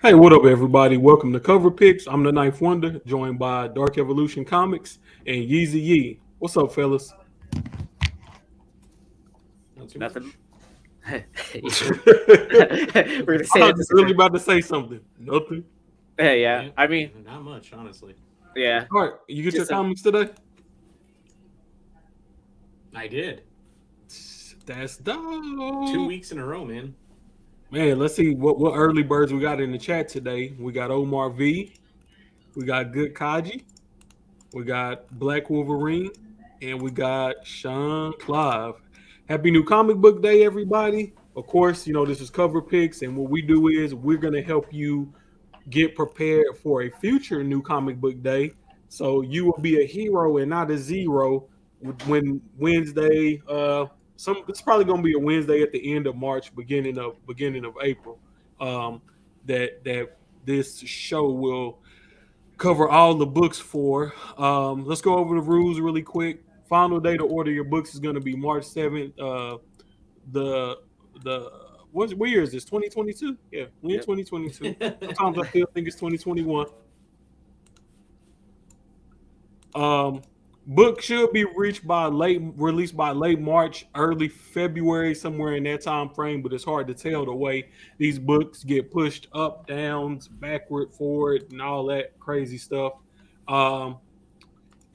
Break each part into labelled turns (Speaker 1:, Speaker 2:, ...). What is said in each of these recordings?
Speaker 1: Hey, what up, everybody? Welcome to Cover Picks. I'm the Ninth Wonder, joined by Dark Evolution Comics and Yeezy Yee. What's up, fellas?
Speaker 2: Not too
Speaker 3: Nothing.
Speaker 2: much.
Speaker 3: We're gonna say
Speaker 1: I
Speaker 3: it.
Speaker 1: was really about to say something. Nothing.
Speaker 3: Hey, yeah. I mean,
Speaker 2: not much, honestly.
Speaker 3: yeah.
Speaker 1: All right, you get your
Speaker 3: Just a-
Speaker 1: comics today?
Speaker 2: I did.
Speaker 1: That's dope.
Speaker 2: 2 weeks in a row, man.
Speaker 1: Man, let's see what early birds we got in the chat today. We got Omar V. We got Good Kaji. We got Black Wolverine. And we got Sean Clive. Happy New Comic Book Day, everybody. Of course, you know, this is Cover Picks. And what we do is we're going to help you get prepared for a future New Comic Book Day. So you will be a hero and not a zero when Wednesday it's probably going to be a Wednesday at the end of March, beginning of April. That this show will cover all the books for. Let's go over the rules really quick. Final day to order your books is going to be March 7th. The what year is this? 2022? Yeah, we're in 2022. Sometimes I still think it's 2021. Book should be released by late March, early February, somewhere in that time frame, but it's hard to tell the way these books get pushed up, downs, backward, forward, and all that crazy stuff.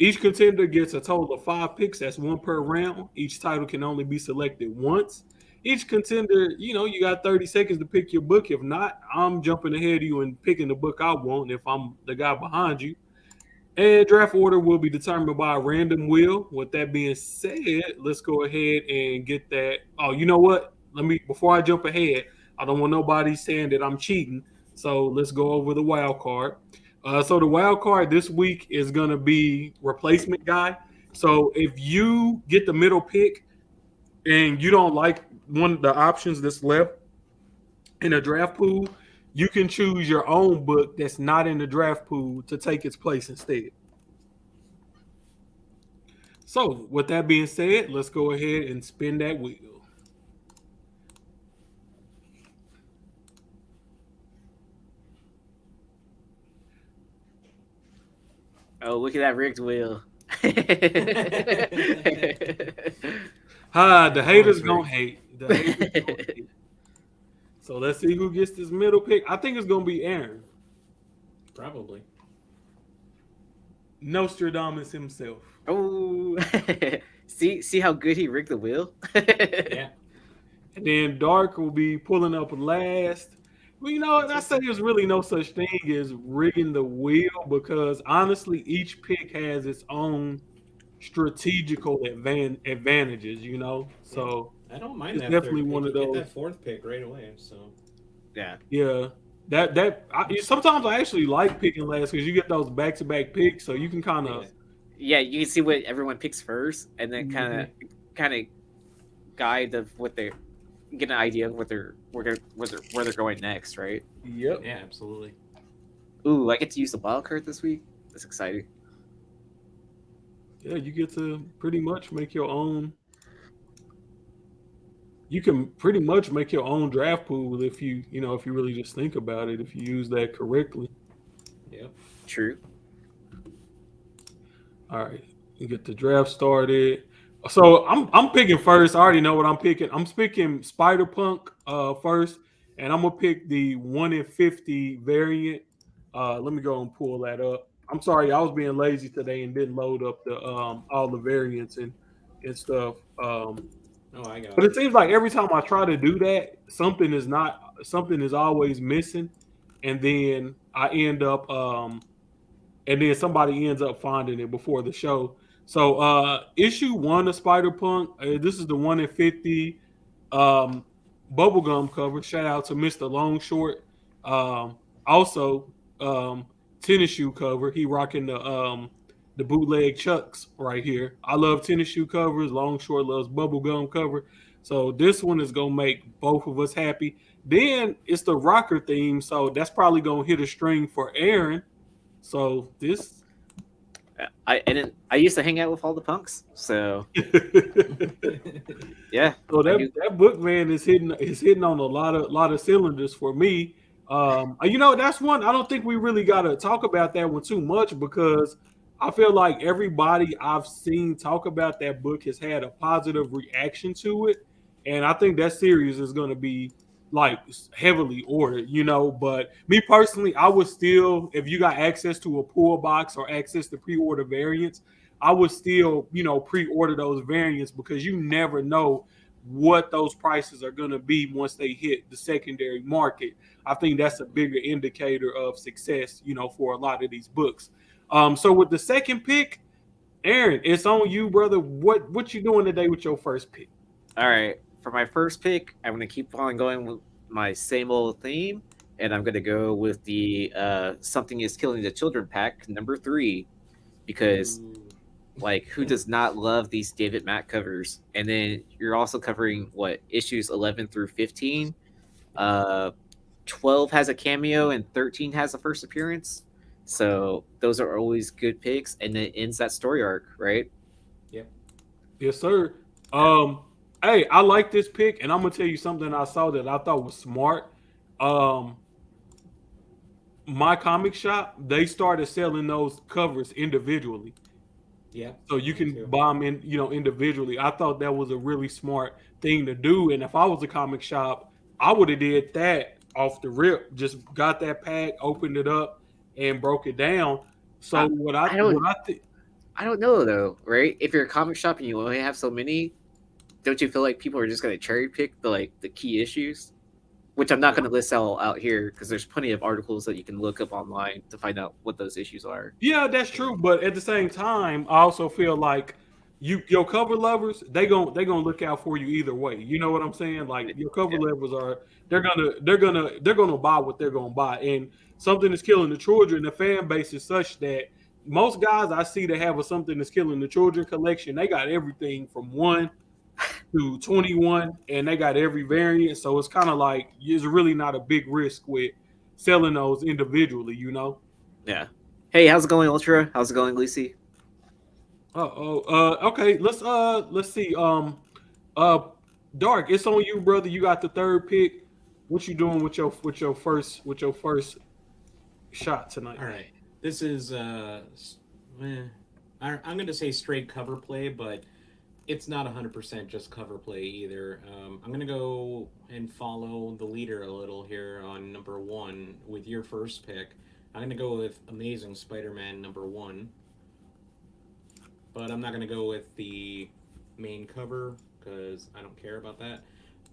Speaker 1: Each contender gets a total of 5 picks. That's one per round. Each title can only be selected once. Each contender, you got 30 seconds to pick your book. If not, I'm jumping ahead of you and picking the book I want if I'm the guy behind you. And draft order will be determined by a random wheel. With that being said, let's go ahead and get that. Oh, you know what? Before I jump ahead, I don't want nobody saying that I'm cheating. So let's go over the wild card. So the wild card this week is going to be replacement guy. So if you get the middle pick and you don't like one of the options that's left in a draft pool, you can choose your own book that's not in the draft pool to take its place instead. So, with that being said, let's go ahead and spin that wheel.
Speaker 3: Oh, look at that rigged wheel.
Speaker 1: The haters gonna hate. So let's see who gets this middle pick. I think it's gonna be Aaron.
Speaker 2: Probably.
Speaker 1: Nostradamus himself.
Speaker 3: Oh, see how good he rigged the wheel.
Speaker 2: Yeah.
Speaker 1: And then Dark will be pulling up last. Well, I say there's really no such thing as rigging the wheel because honestly, each pick has its own strategical advantages. So
Speaker 2: I don't mind
Speaker 1: it's
Speaker 2: that.
Speaker 1: definitely
Speaker 2: third
Speaker 1: one
Speaker 2: pick.
Speaker 1: of
Speaker 2: You get
Speaker 1: those.
Speaker 2: that fourth pick right away. So
Speaker 1: Yeah. Sometimes I actually like picking last because you get those back-to-back picks, so you can kind of
Speaker 3: Yeah, you can see what everyone picks first, and then kind of guide of what they get an idea of where they're going next, right?
Speaker 1: Yep.
Speaker 2: yeah, absolutely.
Speaker 3: Ooh, I get to use the wild card this week. That's exciting.
Speaker 1: Yeah, you get to pretty much make your own. You can pretty much make your own draft pool if you really just think about it, if you use that correctly.
Speaker 2: Yep.
Speaker 3: True.
Speaker 1: All right, you get the draft started. So I'm picking first. I already know what I'm picking. I'm picking Spider Punk first, and I'm gonna pick the 1 in 50 variant. Let me go and pull that up. I'm sorry, I was being lazy today and didn't load up the all the variants and stuff.
Speaker 2: I got
Speaker 1: But
Speaker 2: it.
Speaker 1: it seems like every time I try to do that, something is always missing, and then I end up and then somebody ends up finding it before the show. So issue 1 of Spider Punk, this is the 1 in 50 bubblegum cover. Shout out to Mr. Longshort. Also tennis shoe cover. He rocking the bootleg Chucks right here. I love tennis shoe covers. Longshort loves bubblegum cover. So this one is gonna make both of us happy. Then it's the rocker theme, so that's probably gonna hit a string for Aaron. So this
Speaker 3: I used to hang out with all the punks, so yeah.
Speaker 1: So that book man is hitting on a lot of cylinders for me. You know, that's one I don't think we really got to talk about that one too much because I feel like everybody I've seen talk about that book has had a positive reaction to it, and I think that series is going to be like heavily ordered, you know. But me personally, I would still, if you got access to a pull box or access to pre-order variants, I would still, you know, pre-order those variants because you never know what those prices are going to be once they hit the secondary market. I think that's a bigger indicator of success, you know, for a lot of these books. So with the second pick, Aaron, it's on you, brother. What you doing today with your first pick?
Speaker 3: All right, for my first pick, I'm gonna keep on going with my same old theme, and I'm gonna go with the "Something Is Killing the Children" pack number 3, because like who does not love these David Mack covers? And then you're also covering what issues 11 through 15. 12 has a cameo and 13 has a first appearance. So those are always good picks, and then it ends that story arc, right?
Speaker 2: Yep.
Speaker 1: Yes, sir. Hey, I like this pick, and I'm gonna tell you something I saw that I thought was smart. Um, my comic shop, they started selling those covers individually.
Speaker 2: Yeah.
Speaker 1: So you
Speaker 2: me
Speaker 1: can
Speaker 2: too.
Speaker 1: buy them in, you know, individually. I thought that was a really smart thing to do. And if I was a comic shop, I would have did that off the rip. Just got that pack, opened it up, and broke it down. So
Speaker 3: I,
Speaker 1: what
Speaker 3: I don't
Speaker 1: I think,
Speaker 3: I don't know though, right? If you're a comic shop and you only have so many, don't you feel like people are just gonna cherry pick the key issues? Which I'm not gonna list all out here because there's plenty of articles that you can look up online to find out what those issues are.
Speaker 1: yeah, that's true. But at the same time, I also feel like your cover lovers, they gonna look out for you either way. You know what I'm saying? Like your cover
Speaker 3: Yeah.
Speaker 1: lovers are they're gonna buy what they're gonna buy. And something that's killing the children, the fan base is such that most guys I see that have a something that's killing the children collection, they got everything from 1 to 21, and they got every variant. So it's kind of like it's really not a big risk with selling those individually, you know.
Speaker 3: Yeah. Hey, how's it going, Ultra? How's it going, Lucy?
Speaker 1: Okay. Let's see. Uh, Dark. It's on you, brother. You got the third pick. What you doing with your first shot tonight?
Speaker 2: All right. This is I'm going to say straight cover play, but it's not 100% just cover play either. I'm going to go and follow the leader a little here on number 1 with your first pick. I'm going to go with Amazing Spider-Man number 1, but I'm not going to go with the main cover because I don't care about that.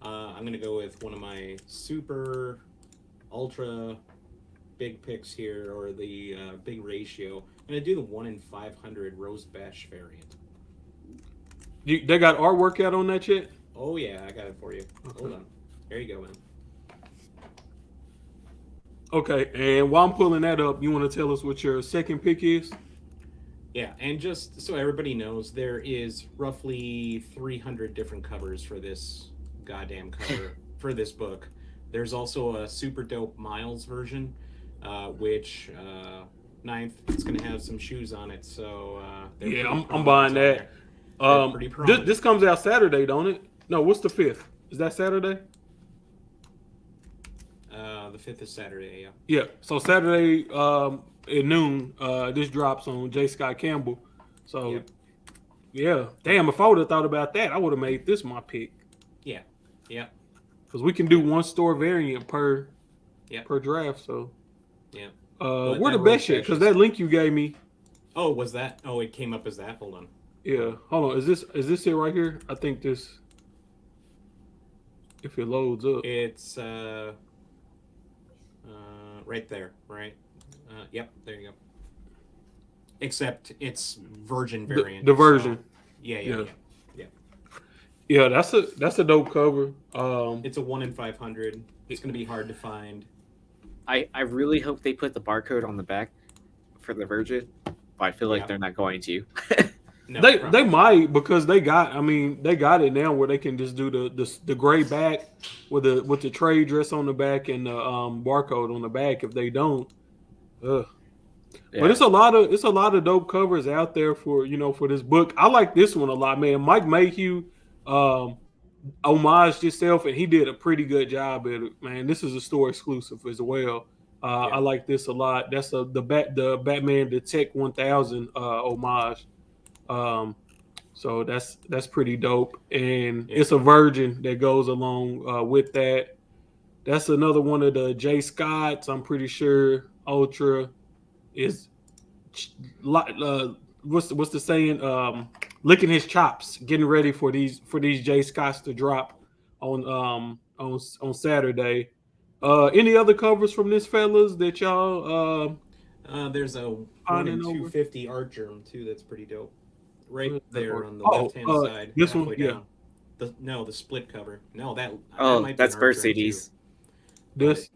Speaker 2: I'm going to go with one of my super ultra big picks here, or the big ratio. I'm going to do the 1 in 500 Rose Bash variant.
Speaker 1: They got artwork out on that yet?
Speaker 2: Oh, yeah, I got it for you.
Speaker 1: Okay.
Speaker 2: Hold on. There you go, man.
Speaker 1: Okay. And while I'm pulling that up, you want to tell us what your second pick is?
Speaker 2: Yeah, and just so everybody knows, there is roughly 300 different covers for this goddamn cover for this book. There's also a super dope Miles version, which 9th, it's going to have some shoes on it. So
Speaker 1: yeah, I'm buying that. This comes out Saturday, don't it? No, what's the 5th? Is that Saturday?
Speaker 2: The 5th is Saturday, yeah.
Speaker 1: Yeah. So Saturday at noon, this drops on J. Scott Campbell. So yeah. Damn, if I would have thought about that, I would have made this my pick.
Speaker 2: Yeah. Yeah.
Speaker 1: Because we can do one store variant per draft. So
Speaker 2: yeah.
Speaker 1: where the best shit? Because that link you gave me.
Speaker 2: Oh, was that? Oh, it came up as that. Hold on.
Speaker 1: Yeah. Hold on. Is this it right here? I think this. If it loads up.
Speaker 2: It's right there, right? Yep, there you go. Except it's Virgin variant.
Speaker 1: The version.
Speaker 2: So, yeah.
Speaker 1: Yeah, that's a dope cover.
Speaker 2: It's a 1 in 500. It's gonna be hard to find.
Speaker 3: I really hope they put the barcode on the back for the Virgin, but I feel like they're not going to.
Speaker 2: No,
Speaker 1: they might, because they got it now where they can just do the gray back with the trade dress on the back and the barcode on the back. If they don't, but it's a lot of dope covers out there for this book. I like this one a lot, man. Mike Mayhew, homaged itself, and he did a pretty good job at it, man. This is a store exclusive as well. I like this a lot. That's the Batman the Tech 1000 homage. Um, so that's pretty dope, and it's a Virgin that goes along with that. That's another one of the J Scotts. I'm pretty sure Ultra is what's the saying? Licking his chops, getting ready for these J Scotts to drop on Saturday. Any other covers from this, fellas, that y'all
Speaker 2: There's a 1 in
Speaker 1: finding over?
Speaker 2: 250 art germ too. That's pretty dope. Right there on the
Speaker 1: Oh,
Speaker 2: left-hand side,
Speaker 1: this one,
Speaker 2: halfway
Speaker 1: yeah.
Speaker 2: down. The split cover. No, that
Speaker 3: Oh,
Speaker 2: might be
Speaker 3: that's
Speaker 2: an
Speaker 3: birth
Speaker 2: art germ,
Speaker 3: CDs.
Speaker 2: too.
Speaker 1: This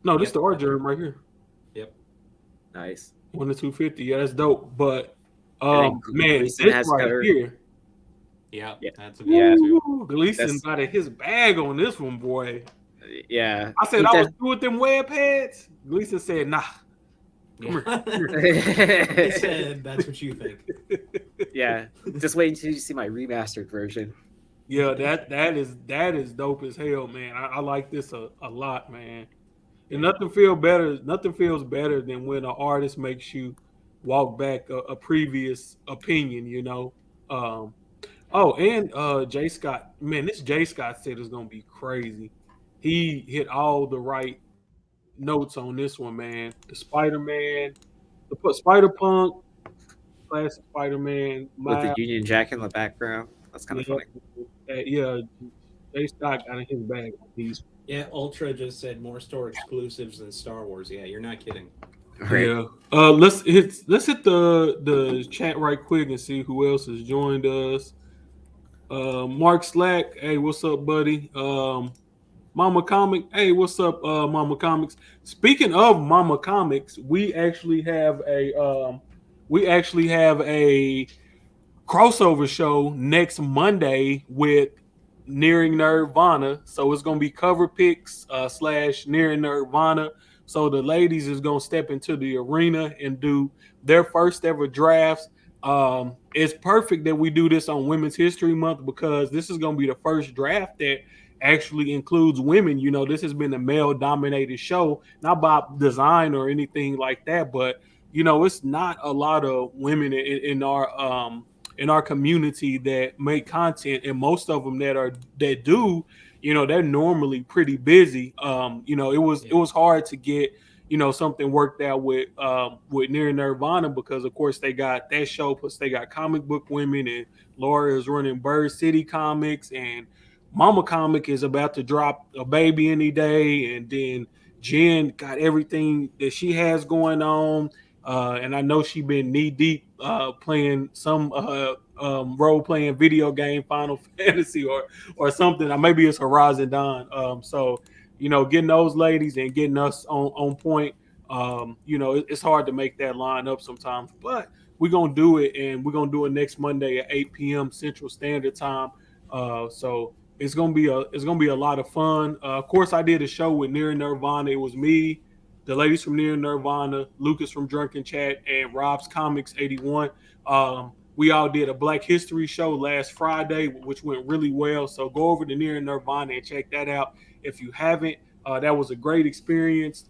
Speaker 1: no, this
Speaker 2: Yep.
Speaker 1: the art germ right here.
Speaker 2: Yep.
Speaker 3: Nice.
Speaker 1: 1 to 250. Yeah, that's dope. But
Speaker 3: And then
Speaker 1: man,
Speaker 3: Gleason
Speaker 1: this
Speaker 3: has
Speaker 1: right
Speaker 3: cover.
Speaker 1: here.
Speaker 2: Yeah,
Speaker 3: Yeah.
Speaker 2: that's a good one too.
Speaker 1: Woo, Gleason
Speaker 3: That's-
Speaker 1: got his bag on this one, boy.
Speaker 3: Yeah.
Speaker 1: I said
Speaker 3: He
Speaker 1: I was
Speaker 3: does-
Speaker 1: through with them web pads. Gleason said, nah.
Speaker 2: Yeah. He said that's what you think.
Speaker 3: yeah. Just wait until you see my remastered version.
Speaker 1: Yeah, that is dope as hell, man. I like this a lot, man. And nothing feels better than when an artist makes you walk back a previous opinion, you know. And Jay Scott, man, this Jay Scott set is gonna be crazy. He hit all the right notes on this one, man. The Spider-Man, the Spider Punk, classic Spider-Man,
Speaker 3: With the Union Jack in the background. That's kind of funny.
Speaker 1: yeah, Jay Scott got in his bag on these.
Speaker 2: Yeah, Ultra just said more store exclusives than Star Wars. Yeah, you're not kidding.
Speaker 3: Right.
Speaker 1: Yeah. Let's hit the chat right quick and see who else has joined us. Mark Slack, hey, what's up, buddy? Mama Comic, hey, what's up, Mama Comics? Speaking of Mama Comics, we actually have a crossover show next Monday with Nearing Nirvana. So it's gonna be cover picks / Nearing Nirvana. So the ladies is gonna step into the arena and do their first ever drafts. It's perfect that we do this on Women's History Month because this is gonna be the first draft that actually includes women. You know, this has been a male-dominated show, not by design or anything like that, but you know, it's not a lot of women in our community that make content, and most of them that do, you know, they're normally pretty busy. You know, it was hard to get, you know, something worked out with Near Nirvana because of course they got that show, plus they got Comic Book Women, and Laura is running Bird City Comics, and Mama Comic is about to drop a baby any day, and then Jen got everything that she has going on. And I know she been knee deep playing some role playing video game Final Fantasy or something. Or maybe it's Horizon Dawn. So you know, getting those ladies and getting us on point. You know, it's hard to make that line up sometimes, but we're gonna do it, and we're gonna do it next Monday at 8 p.m. Central Standard Time. So it's gonna be a lot of fun. Of course, I did a show with Near Nirvana. It was me, the ladies from Near Nirvana, Lucas from Drunken Chat, and Rob's Comics 81. We all did a Black History show last Friday, which went really well. So go over to Near Nirvana and check that out if you haven't. That was a great experience.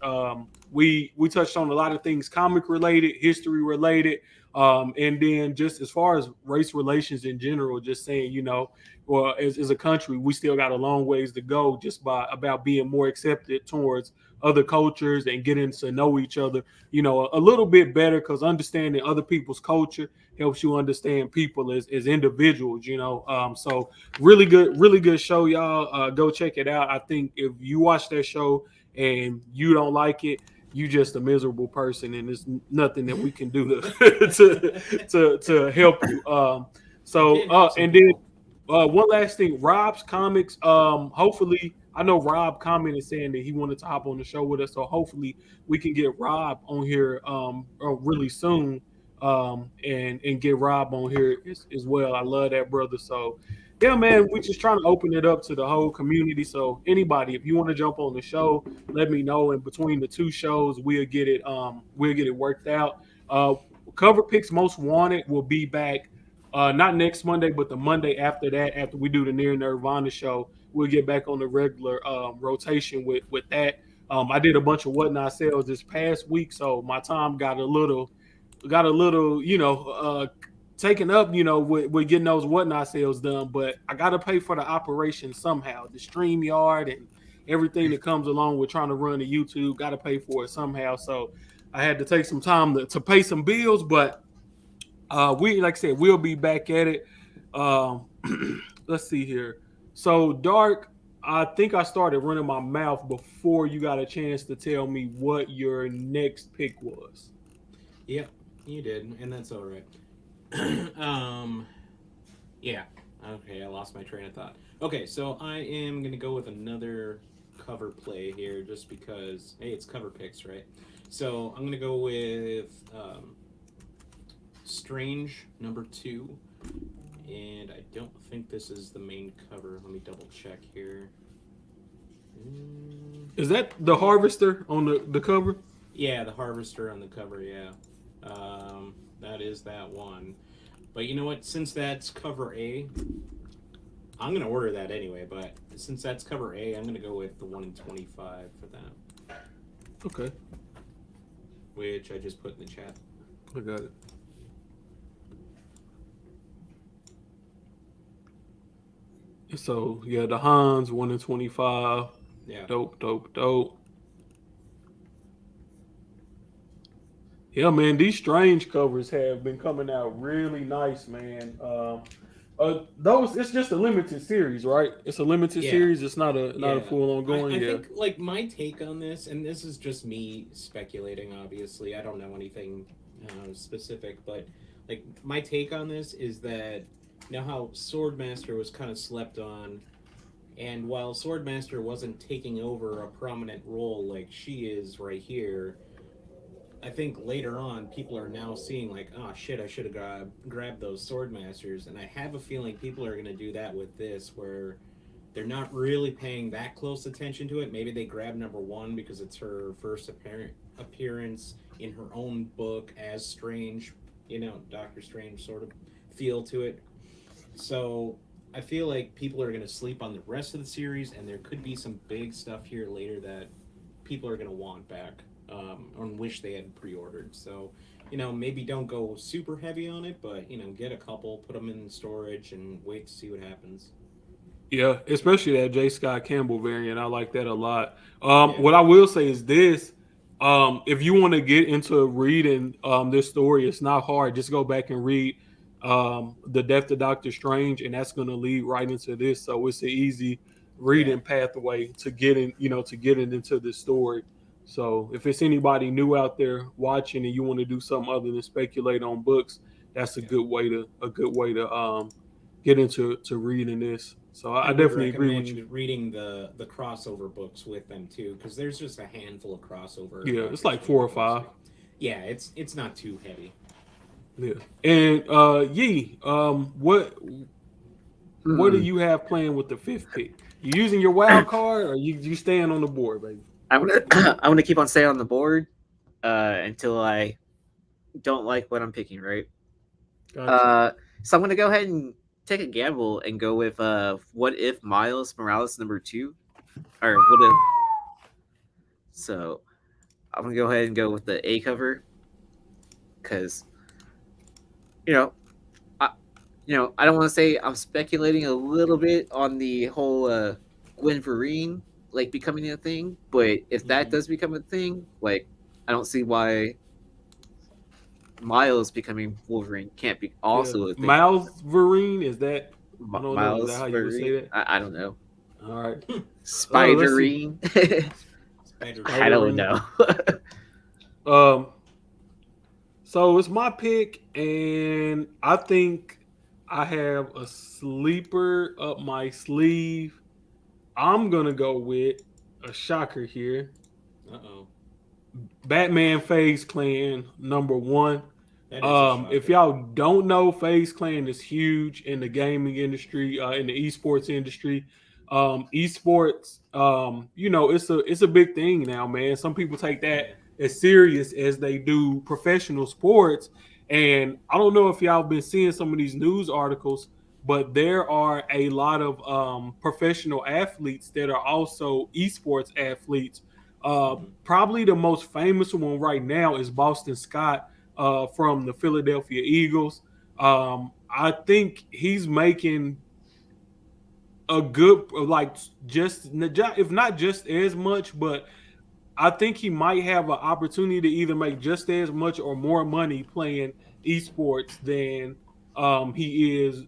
Speaker 1: We touched on a lot of things comic related, history related, and then just as far as race relations in general, just saying, you know, well, as a country, we still got a long ways to go just about being more accepted towards other cultures and getting to know each other, you know, a little bit better, because understanding other people's culture helps you understand people as individuals, you know. So really good show, y'all. Go check it out. I think if you watch that show and you don't like it, you just a miserable person, and there's nothing that we can do to help you. And then one last thing, Rob's Comics. Hopefully, I know Rob commented saying that he wanted to hop on the show with us, so hopefully we can get Rob on here really soon, and get Rob on here as well. I love that brother. So yeah, man, we're just trying to open it up to the whole community. So anybody, if you want to jump on the show, let me know. And between the two shows, we'll get it worked out. Cover Picks Most Wanted will be back Not next Monday, but the Monday after that, after we do the Near Nirvana show, we'll get back on the regular rotation with that. I did a bunch of whatnot sales this past week, so my time got a little, taken up, with getting those whatnot sales done. But I got to pay for the operation somehow. The StreamYard and everything that comes along with trying to run the YouTube, got to pay for it somehow. So I had to take some time to pay some bills, but like I said, we'll be back at it. Um, let's see here. So Dark, I think I started running my mouth before you got a chance to tell me what your next pick was.
Speaker 2: Yep, you did, and that's all right. Yeah. Okay, I lost my train of thought. Okay, so I am gonna go with another cover play here, just because. Hey, it's cover picks, right? So I'm gonna go with Strange #2, and I don't think this is the main cover. Let me double check here.
Speaker 1: Is that the Harvester on the cover?
Speaker 2: Yeah, the Harvester on the cover. Yeah, that is that one. But you know what? Since that's cover A, I'm gonna order that anyway. But since that's cover A, I'm gonna go with the 1 in 25 for that.
Speaker 1: Okay,
Speaker 2: Which I just put in the chat.
Speaker 1: I got it. So yeah, the Hans 1 in 25.
Speaker 2: Yeah.
Speaker 1: Dope. Yeah, man, these Strange covers have been coming out really nice, man. Those it's just a limited series, right? It's a limited series. It's not a full ongoing.
Speaker 2: I think like my take on this, and this is just me speculating. Obviously, I don't know anything specific, but like my take on this is that how Swordmaster was kind of slept on, and while Swordmaster wasn't taking over a prominent role like she is right here, I think later on people are now seeing like, oh shit, I should have grabbed those Swordmasters, and I have a feeling people are going to do that with this, where they're not really paying that close attention to it. Maybe they grab #1 because it's her first appearance in her own book as Strange, Doctor Strange sort of feel to it. So I feel like people are going to sleep on the rest of the series, and there could be some big stuff here later that people are going to want back, or wish they had pre-ordered. So, maybe don't go super heavy on it, but, get a couple, put them in storage, and wait to see what happens.
Speaker 1: Yeah, especially that J. Scott Campbell variant. I like that a lot. What I will say is this. If you want to get into reading this story, it's not hard. Just go back and read The Death of Doctor Strange, and that's going to lead right into this. So it's an easy reading pathway to getting into this story. So if it's anybody new out there watching and you want to do something other than speculate on books, that's a good way to get into reading this. So I definitely agree with you.
Speaker 2: Reading the crossover books with them too, because there's just a handful of crossover.
Speaker 1: Yeah, it's like 4 or 5.
Speaker 2: Yeah, it's not too heavy.
Speaker 1: Yeah, and Yee, what do you have playing with the 5th pick? You using your wild card, or you staying on the board, baby?
Speaker 3: I'm gonna keep on staying on the board until I don't like what I'm picking. Right.
Speaker 1: Gotcha.
Speaker 3: So I'm gonna go ahead and take a gamble and go with what if Miles Morales #2, or what if. So I'm gonna go ahead and go with the A cover, because I don't want to say I'm speculating a little bit on the whole Gwen Vereen like becoming a thing, but if that does become a thing, like I don't see why Miles becoming Wolverine can't be also a thing.
Speaker 1: Miles Vereen, is that
Speaker 3: Miles
Speaker 1: is that how you would say that?
Speaker 3: I don't know.
Speaker 1: All right.
Speaker 3: Spiderine. I don't know.
Speaker 1: So it's my pick, and I think I have a sleeper up my sleeve. I'm gonna go with a shocker here. Batman FaZe Clan #1. If y'all don't know, FaZe Clan is huge in the gaming industry, in the esports industry. Esports, it's a big thing now, man. Some people take that as serious as they do professional sports, And I don't know if y'all been seeing some of these news articles, but there are a lot of professional athletes that are also esports athletes.
Speaker 2: Mm-hmm.
Speaker 1: Probably the most famous one right now is Boston Scott from the Philadelphia Eagles. I think he's making a good, like, just if not just as much, but I think he might have an opportunity to either make just as much or more money playing esports than he is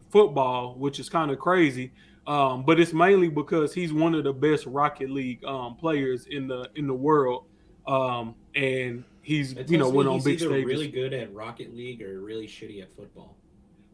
Speaker 1: football, which is kind of crazy. But it's mainly because he's one of the best Rocket League players in the world, and he's
Speaker 2: That tells me
Speaker 1: went on
Speaker 2: he's
Speaker 1: big
Speaker 2: either really
Speaker 1: stages.
Speaker 2: good at Rocket League or really shitty at football.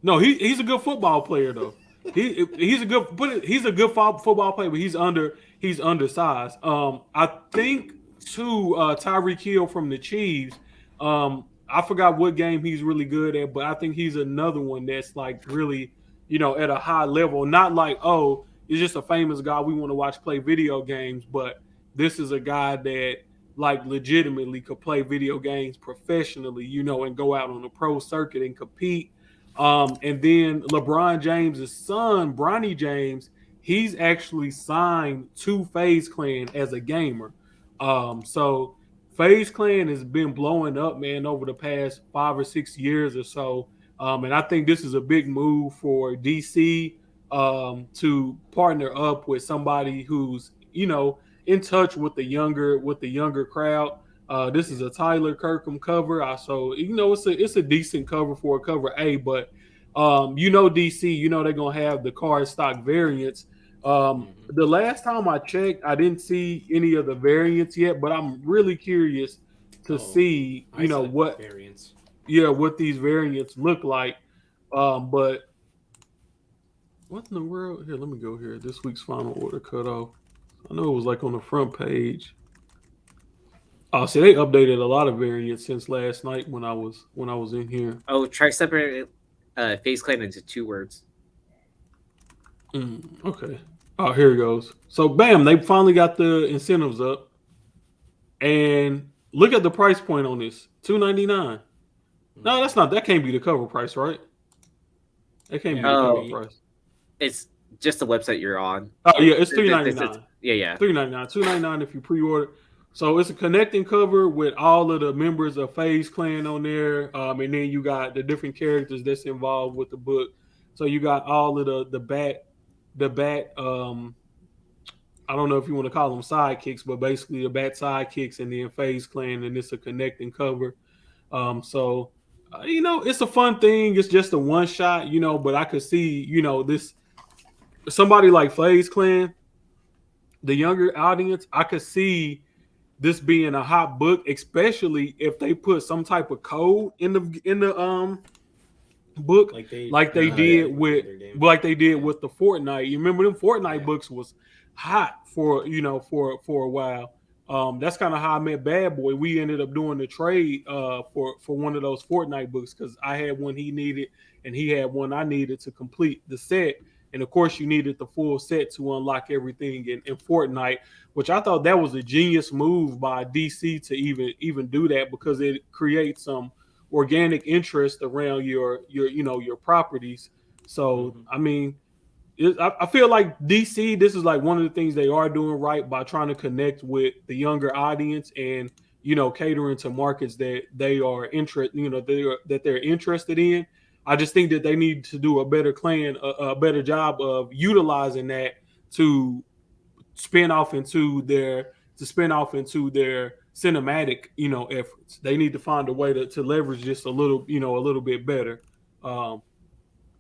Speaker 1: No, he's a good football player though. He's a good football player, but he's undersized. I think too, Tyreek Hill from the Chiefs. I forgot what game he's really good at, but I think he's another one that's like really, at a high level. Not like, oh, he's just a famous guy we want to watch play video games, but this is a guy that like legitimately could play video games professionally, and go out on the pro circuit and compete. And then LeBron James' son, Bronny James, he's actually signed to FaZe Clan as a gamer. So FaZe Clan has been blowing up, man, over the past 5 or 6 years or so. And I think this is a big move for DC to partner up with somebody who's, in touch with the younger crowd. This is a Tyler Kirkham cover. So it's a decent cover for a cover A, but DC, they're gonna have the card stock variants.
Speaker 2: Mm-hmm.
Speaker 1: The last time I checked, I didn't see any of the variants yet, but I'm really curious to
Speaker 2: Oh,
Speaker 1: see,
Speaker 2: I saw
Speaker 1: what
Speaker 2: variants.
Speaker 1: what these variants look like. But what in the world? Here, let me go here. This week's final order cutoff. I know it was like on the front page. Oh, see, they updated a lot of variants since last night when I was in here.
Speaker 3: Oh, try separating FaZe Clan into 2 words.
Speaker 1: Okay. Oh, here it goes. So, bam, they finally got the incentives up, and look at the price point on this: $2.99. No,
Speaker 2: Mm-hmm.
Speaker 1: that's not. That can't be the cover price, right? That can't
Speaker 2: Yeah,
Speaker 1: be the
Speaker 2: it could
Speaker 1: cover
Speaker 3: Oh,
Speaker 2: be.
Speaker 1: price.
Speaker 3: it's just the website you're on.
Speaker 1: Oh yeah, it's three ninety
Speaker 3: This is,
Speaker 1: nine.
Speaker 3: yeah, yeah.
Speaker 1: $3.99, $2.99 if you pre-order. So it's a connecting cover with all of the members of FaZe Clan on there, and then you got the different characters that's involved with the book. So you got all of the bat. I don't know if you want to call them sidekicks, but basically the bat sidekicks, and then FaZe Clan, and it's a connecting cover. So it's a fun thing. It's just a one shot, but I could see, this somebody like FaZe Clan, the younger audience, I could see this being a hot book, especially if they put some type of code in the book,
Speaker 2: Like they
Speaker 1: like they
Speaker 2: did
Speaker 1: did
Speaker 2: with the
Speaker 1: with
Speaker 2: other game.
Speaker 1: like they did
Speaker 2: Yeah.
Speaker 1: with the Fortnite. You remember them Fortnite
Speaker 2: Yeah.
Speaker 1: books was hot for a while. That's kind of how I met Bad Boy. We ended up doing the trade for one of those Fortnite books because I had one he needed and he had one I needed to complete the set. And of course, you needed the full set to unlock everything in Fortnite, which I thought that was a genius move by DC to even do that because it creates some organic interest around your properties. So
Speaker 2: Mm-hmm.
Speaker 1: I mean, I feel like DC, this is like one of the things they are doing right by trying to connect with the younger audience and catering to markets that they are that they're interested in. I just think that they need to do a better job of utilizing that to spin off into their to spin off into their cinematic efforts. They need to find a way to leverage this a little bit better. Um,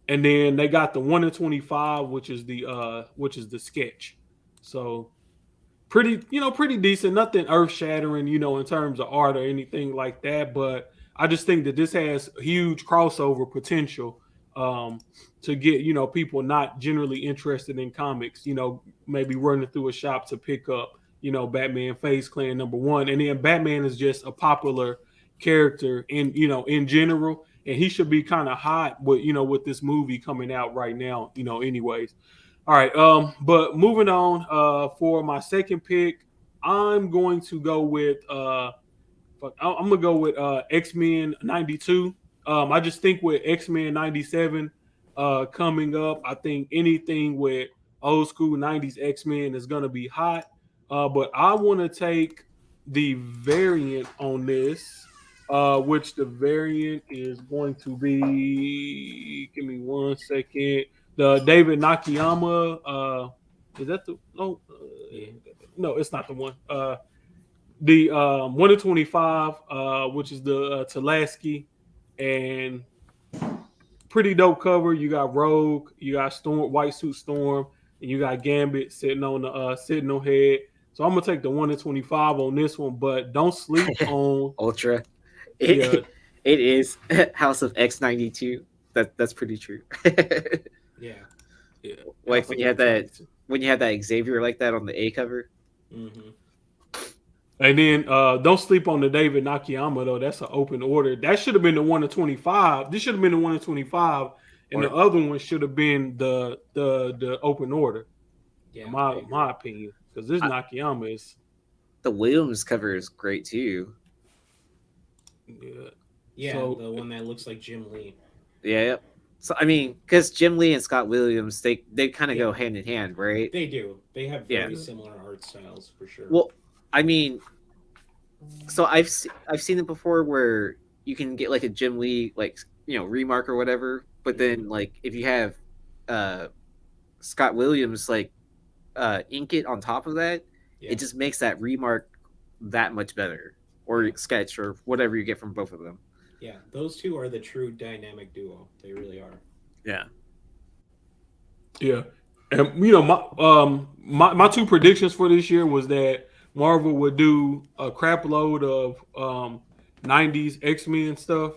Speaker 1: and then they got the 1 in 25, which is the sketch. So pretty decent, nothing earth shattering, in terms of art or anything like that. But I just think that this has huge crossover potential to get people not generally interested in comics, maybe running through a shop to pick up Batman FaZe Clan #1, and then Batman is just a popular character in general, and he should be kind of hot with this movie coming out right now, anyways. All right. But moving on, for my second pick, I'm going to go with I'm gonna go with X-Men 92. I just think with X-Men 97 coming up, I think anything with old school 90s X-Men is gonna be hot. But I want to take the variant on this, which the variant is going to be. Give me 1 second. The David Nakayama. Is that the no?
Speaker 2: Yeah.
Speaker 1: No, it's not the one. The 1 in 25, which is the Talaski, and pretty dope cover. You got Rogue, you got Storm, White Suit Storm, and you got Gambit sitting on the sitting on head. So I'm gonna take the 1 in 25 on this one, but don't sleep on
Speaker 3: Ultra.
Speaker 1: yeah.
Speaker 3: It is House of X92. That's pretty true.
Speaker 2: Yeah.
Speaker 1: Yeah,
Speaker 3: Like when you had that Xavier like that on the A cover.
Speaker 2: Mm-hmm.
Speaker 1: And then don't sleep on the David Nakayama though. That's an open order. That should have been the 1 in 25. This should have been the 1 in 25, and the other one should have been the open order.
Speaker 2: Yeah.
Speaker 1: In my opinion, because this Nakayama is
Speaker 3: The Williams cover is great too.
Speaker 2: Yeah,
Speaker 1: So-
Speaker 2: the one that looks like Jim Lee.
Speaker 3: Yeah. So I mean, because Jim Lee and Scott Williams, they kind of
Speaker 2: Yeah.
Speaker 3: go hand in hand, right?
Speaker 2: They do. They have very
Speaker 3: Yeah.
Speaker 2: similar art styles for sure.
Speaker 3: Well, I mean, so I've seen it before where you can get like a Jim Lee remark or whatever, but then like if you have Scott Williams ink it on top of that,
Speaker 2: yeah.
Speaker 3: it just makes that remark that much better, or sketch or whatever you get from both of them.
Speaker 2: Yeah, those two are the true dynamic duo. They really are.
Speaker 3: Yeah.
Speaker 1: Yeah, and my two predictions for this year was that Marvel would do a crap load of 90s X-Men stuff,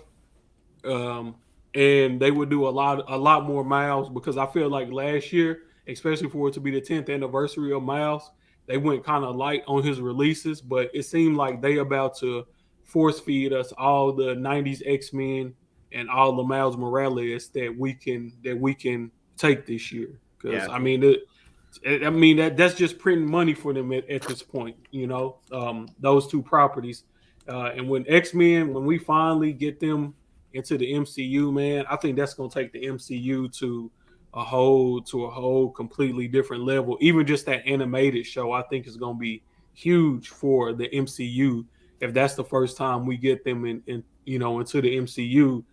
Speaker 1: and they would do a lot more Miles, because I feel like last year, especially for it to be the 10th anniversary of Miles, they went kind of light on his releases, but it seemed like they about to force feed us all the 90s X-Men and all the Miles Morales that we can take this year. Because
Speaker 3: Yeah.
Speaker 1: I mean, that's just printing money for them at this point. Those two properties, and when we finally get them into the MCU, man, I think that's gonna take the MCU to a whole completely different level. Even just that animated show, I think is gonna be huge for the MCU if that's the first time we get them into the MCU.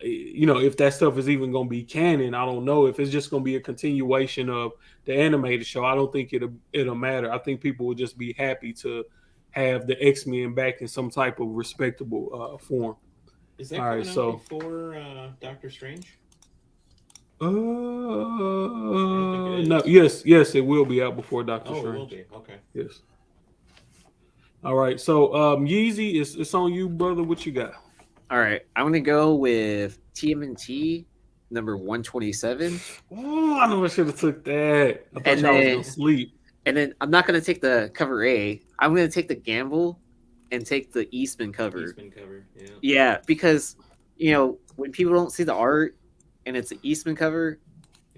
Speaker 1: If that stuff is even going to be canon, I don't know. If it's just going to be a continuation of the animated show, I don't think it'll matter. I think people will just be happy to have the X-Men back in some type of respectable form.
Speaker 2: Is that
Speaker 1: All right,
Speaker 2: coming
Speaker 1: so-
Speaker 2: out before Doctor Strange?
Speaker 1: No,
Speaker 2: think it is.
Speaker 1: yes, it will be out before Doctor
Speaker 2: Oh,
Speaker 1: Strange.
Speaker 2: it will be. Okay.
Speaker 1: Yes. All right, so Yeezy, it's on you, brother. What you got?
Speaker 3: All right, I'm gonna go with TMNT number 127,
Speaker 1: Oh, I know I should have took that. I thought
Speaker 3: And
Speaker 1: y'all was
Speaker 3: then-
Speaker 1: gonna sleep.
Speaker 3: and then I'm not gonna take the cover A. I'm gonna take the Gamble and take the Eastman cover.
Speaker 2: Eastman cover. Yeah.
Speaker 3: Yeah, because when people don't see the art and it's an Eastman cover,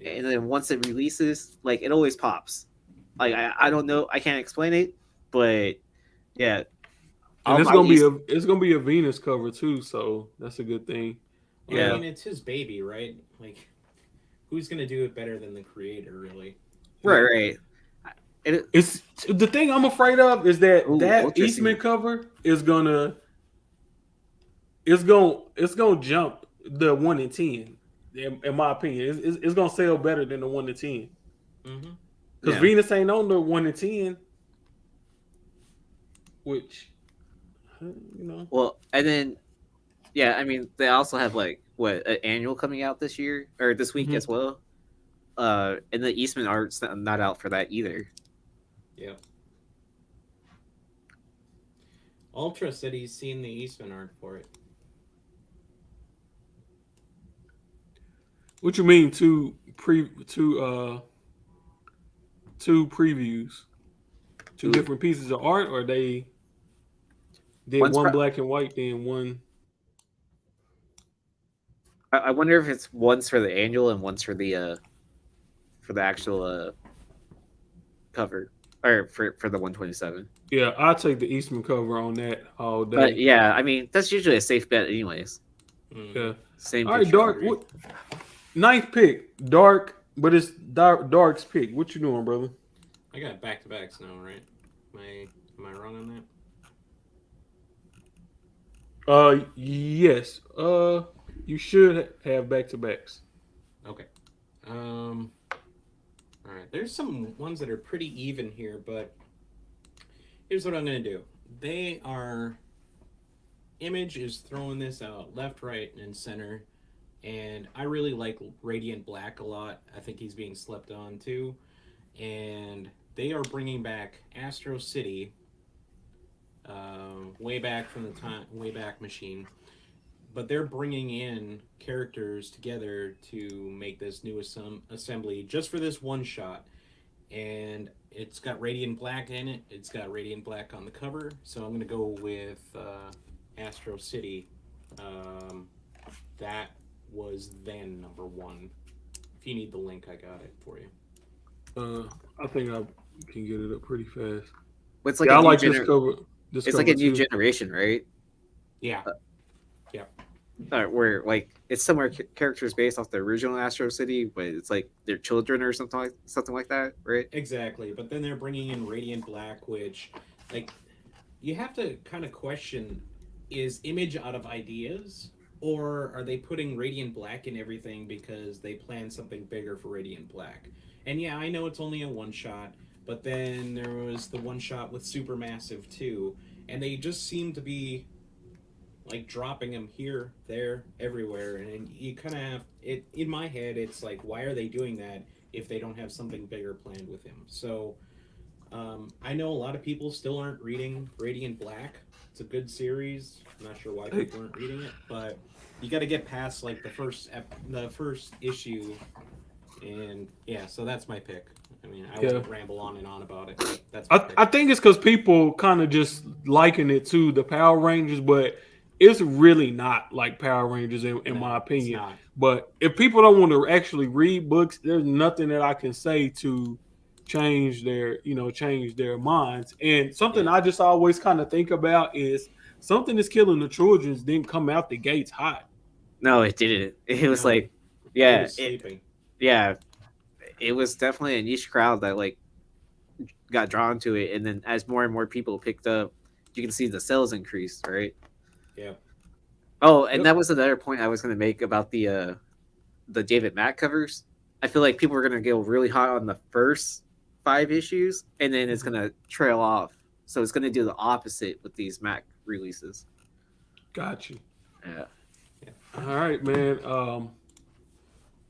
Speaker 3: and then once it releases, like it always pops. Like I don't know, I can't explain it, but yeah.
Speaker 1: And it's
Speaker 3: I'll
Speaker 1: gonna
Speaker 3: buy
Speaker 1: be a Venus cover too, so that's a good thing.
Speaker 2: Well,
Speaker 3: Yeah.
Speaker 2: I mean, it's his baby, right? Like, who's gonna do it better than the creator, really?
Speaker 3: right. And
Speaker 1: It's the thing I'm afraid of is that
Speaker 3: Ooh,
Speaker 1: that
Speaker 3: Ultra
Speaker 1: Eastman
Speaker 3: Scene.
Speaker 1: cover is gonna jump the 1 in 10. In my opinion, it's gonna sell better than the 1 in 10
Speaker 2: Mm-hmm.
Speaker 1: because
Speaker 3: Yeah.
Speaker 1: Venus ain't on the 1 in 10, which
Speaker 3: Well, and then yeah, I mean they also have like an annual coming out this year or this week
Speaker 1: Mhm.
Speaker 3: as well. And the Eastman art's not out for that either.
Speaker 2: Yeah. Ultra said he's seen the Eastman art for it.
Speaker 1: What you mean two previews, two
Speaker 3: Ooh.
Speaker 1: different pieces of art, or they did
Speaker 3: One's
Speaker 1: one
Speaker 3: pro-
Speaker 1: black and white, then one.
Speaker 3: I wonder if it's one's for the annual and one's for the actual cover or for the 127.
Speaker 1: Yeah, I'll take the Eastman cover on that all day.
Speaker 3: But yeah, I mean that's usually a safe bet, anyways.
Speaker 1: Yeah.
Speaker 3: Same
Speaker 1: All right,
Speaker 3: picture.
Speaker 1: Dark. What, ninth pick, Dark, but it's Dark's pick. What you doing, brother?
Speaker 2: I got back to backs now, right? Am I wrong on that?
Speaker 1: Yes. You should have back to backs.
Speaker 2: Okay. All right. There's some ones that are pretty even here, but here's what I'm gonna do. They are. Image is throwing this out left, right, and center, and I really like Radiant Black a lot. I think he's being slept on too, and they are bringing back Astro City. Way back from the way back machine, but they're bringing in characters together to make this new assembly just for this one shot, and it's got Radiant Black in it. It's got Radiant Black on the cover, so I'm gonna go with Astro City. That was then number one. If you need the link, I got it for you.
Speaker 1: I think I can get it up pretty fast.
Speaker 3: It's like
Speaker 1: I like this cover.
Speaker 3: It's like a new generation, right?
Speaker 2: Yeah.
Speaker 3: Where like it's similar characters based off the original Astro City, but it's like their children or something like that, right?
Speaker 2: Exactly. But then they're bringing in Radiant Black, which, like, you have to kind of question: is Image out of ideas, or are they putting Radiant Black in everything because they plan something bigger for Radiant Black? And yeah, I know it's only a one shot, but then there was the one shot with Supermassive too, and they just seem to be like dropping him here, there, everywhere, and you kind of have it in my head. It's like, why are they doing that if they don't have something bigger planned with him? So I know a lot of people still aren't reading Radiant Black. It's a good series. I'm not sure why people aren't reading it, but you got to get past like the first issue, and yeah, so that's my pick. I mean, I won't ramble on and on about it. But that's my pick.
Speaker 1: I think it's because people kind of just liken it to the Power Rangers, but it's really not like Power Rangers in my opinion. But if people don't want to actually read books, there's nothing that I can say to change their minds. And something I just always kind of think about is something that's killing the children's didn't come out the gates hot.
Speaker 3: No, it didn't. It was like, yeah, it was definitely a niche crowd that like got drawn to it, and then as more and more people picked up, you can see the sales increase, right?
Speaker 2: Yeah.
Speaker 3: Oh, and that was another point I was going to make about the David Mack covers. I feel like people are going to go really hot on the first 5 issues, and then it's going to trail off. So it's going to do the opposite with these Mack releases.
Speaker 1: Got you.
Speaker 3: Yeah.
Speaker 1: All right, man.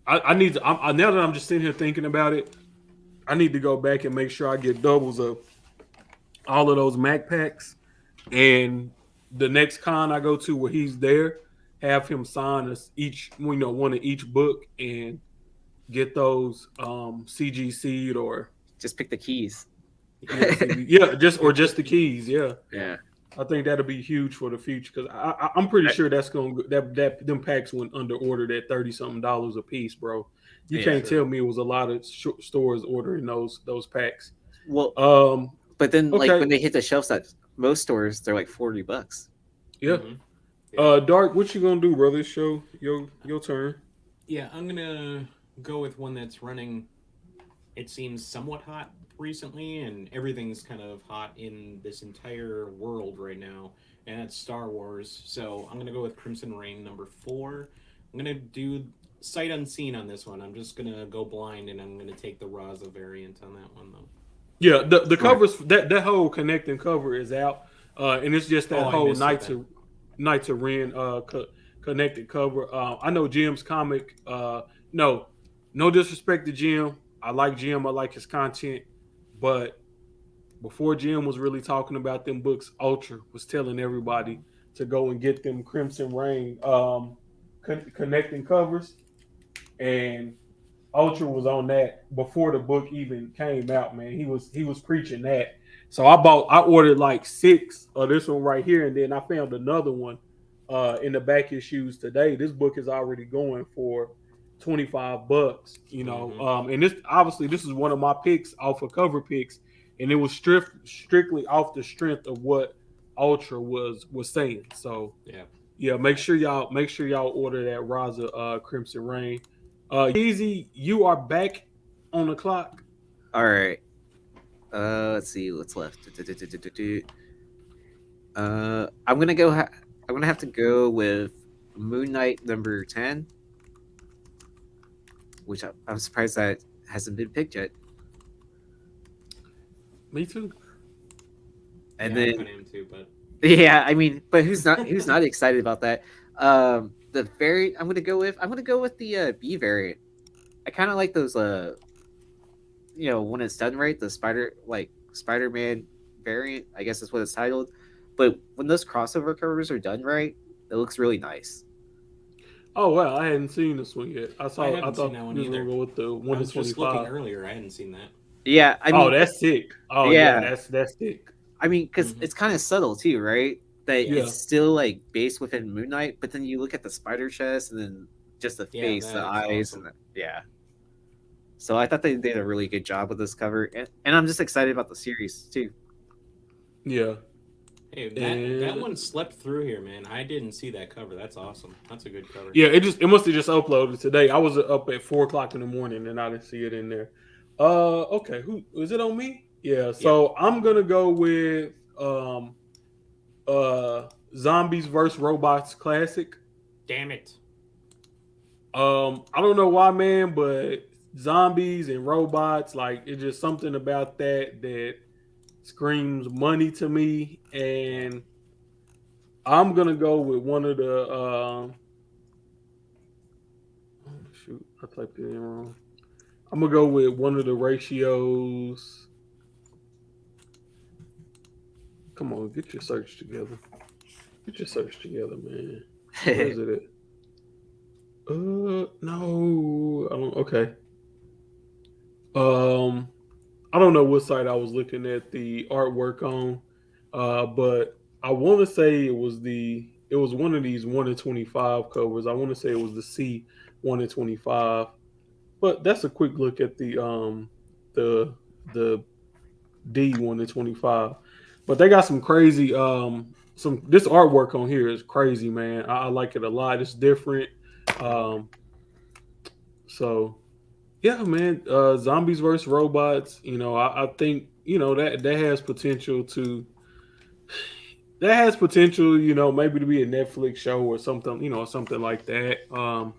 Speaker 1: I need to. Now that I'm just sitting here thinking about it, I need to go back and make sure I get doubles of all of those Mac packs, and the next con I go to where he's there, have him sign us each, one of each book, and get those CG seed or
Speaker 3: just pick the keys.
Speaker 1: just the keys.
Speaker 3: Yeah.
Speaker 1: I think that'll be huge for the future because I'm pretty sure that's going that them packs went under ordered at $30-something a piece, bro. You can't tell me it was a lot of stores ordering those packs.
Speaker 3: Well, but then like when they hit the shelves at most stores, they're like $40.
Speaker 1: Yeah. Dark, what you gonna do, brother? Show your turn.
Speaker 2: Yeah, I'm gonna go with one that's running. It seems somewhat hot recently, and everything's kind of hot in this entire world right now, and that's Star Wars. So I'm gonna go with Crimson Reign number 4. I'm gonna do sight unseen on this one. I'm just gonna go blind, and I'm gonna take the Raza variant on that one though.
Speaker 1: Yeah, the covers that whole connecting cover is out, and it's just that whole Knights of Ren connected cover. I know Jim's comic. No disrespect to Jim. I like Jim. I like his content. But before Jim was really talking about them books, Ultra was telling everybody to go and get them Crimson Reign connecting covers. And Ultra was on that before the book even came out, man. He was preaching that. So I ordered like 6 of this one right here, and then I found another one in the back issues today. This book is already going for $25, and this is one of my picks off of cover picks, and it was strictly off the strength of what Ultra was saying. So Yeah, make sure y'all order that Raza Crimson Rain. Yeezy, you are back on the clock.
Speaker 3: All right. Let's see what's left. I'm gonna go. I'm gonna have to go with Moon Knight number 10, which I'm surprised that hasn't been picked yet.
Speaker 1: Me too.
Speaker 3: And
Speaker 2: yeah, I
Speaker 3: then
Speaker 2: kind of am too, but
Speaker 3: yeah, I mean, but who's not excited about that? The variant I'm gonna go with the B variant. I kind of like those when it's done right, the Spider-Man variant, I guess is what it's titled. But when those crossover covers are done right, it looks really nice.
Speaker 1: Oh wow, I hadn't seen this one yet. I
Speaker 2: haven't seen
Speaker 1: thought
Speaker 2: that one
Speaker 1: you was
Speaker 2: either.
Speaker 1: gonna go with the
Speaker 2: I
Speaker 1: one to
Speaker 2: was
Speaker 1: twenty
Speaker 2: just looking
Speaker 1: five.
Speaker 2: earlier. I hadn't seen that.
Speaker 3: Yeah, I
Speaker 1: Oh,
Speaker 3: mean,
Speaker 1: that's sick. Oh yeah,
Speaker 3: yeah,
Speaker 1: that's sick.
Speaker 3: I mean, because
Speaker 2: Mhm.
Speaker 3: it's kind of subtle too, right? That
Speaker 2: Yeah.
Speaker 3: it's still like based within Moon Knight, but then you look at the spider chest and then just the
Speaker 2: Yeah,
Speaker 3: face, the
Speaker 2: that's
Speaker 3: eyes,
Speaker 2: awesome.
Speaker 3: and yeah. So I thought they did a really good job with this cover, and I'm just excited about the series too.
Speaker 1: Yeah,
Speaker 2: Hey, that
Speaker 1: and
Speaker 2: one slept through here, man. I didn't see that cover. That's awesome. That's a good cover.
Speaker 1: yeah, it must have just uploaded today. I was up at 4 o'clock in the morning and I didn't see it in there. Okay, who is it on me? Yeah,
Speaker 2: Yeah.
Speaker 1: so I'm gonna go with Zombies vs Robots Classic.
Speaker 2: Damn it.
Speaker 1: I don't know why, man, but zombies and robots, like it's just something about that screams money to me,
Speaker 2: Yeah.
Speaker 1: and I'm gonna go with one of the. Oh, shoot, I typed it in wrong. I'm gonna go with one of the ratios. Come on, get your search together. Get your search together, man. Where is it at? No. I don't. Okay. Um, I don't know what site I was looking at the artwork on, but I want to say it was one of these 1 in 25 covers. I want to say it was the C 1 in 25, but that's a quick look at the the D 1 in 25. But they got some crazy some this artwork on here is crazy, man. I like it a lot. It's different. Um, so yeah, man. Zombies versus robots. I think that has potential to maybe to be a Netflix show or something, something like that.